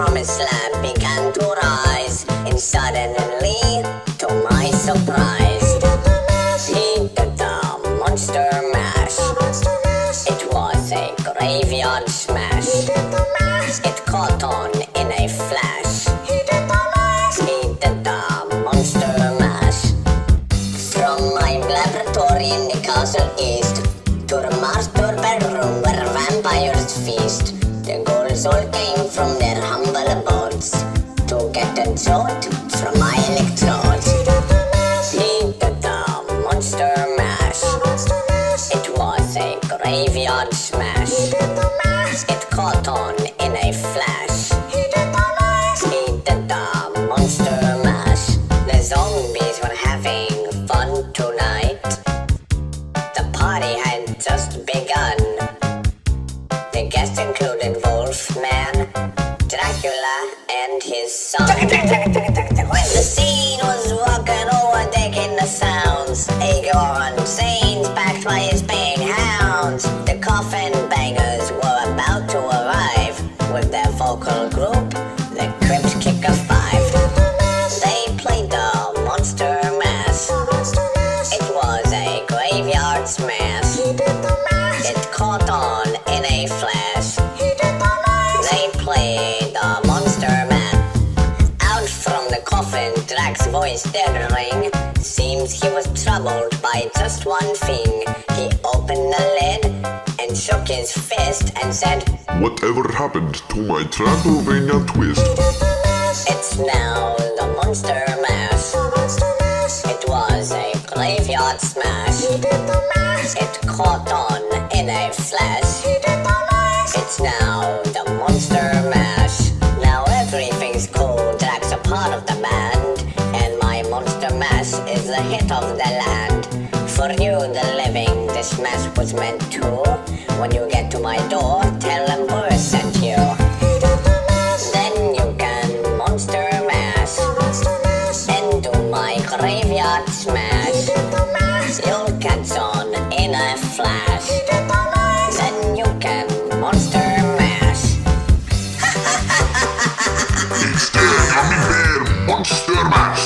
from his slab began to rise, and suddenly, to my surprise, he did the monster mash. It was a graveyard smash. It caught on in a flash. He did the monster mash. From my laboratory in the castle east to the master bedroom where vampires feast, the ghouls all came from their humble abodes to get a jolt from my electrodes. He did the monster mash. It was a graveyard smash. It caught on in a flash. He did the monster mash. The zombies were having fun tonight. The party had just begun. The guests included Wolfman, Dracula, and his son. When the scene was rocking, overtaking the sounds, Igor and Zane's backed by his baying hounds. The coffin bangers were about to arrive with their vocal group, the Crypt Kicker 5. They played the monster mash. It was a graveyard smash. It caught on in a flash. They played the monster mash. Out from the coffin, Drac's voice did ring. Seems he was troubled by just one thing. He opened the lid and shook his fist and said, "Whatever happened to my Transylvania twist?" "It's now the monster mash." It was a graveyard smash. It caught on in a flash. It's now the monster mash. Now everything's cool. Drac's a part of the band, and my monster mash is the hit of the land. For you, the living, this mash was meant to. When you get to my door, tell them Boris sent you. Then you can monster mash and do my graveyard smash. You'll catch on in a flash. Then you can monster mash. It's the Gummy Bear Monster Mash.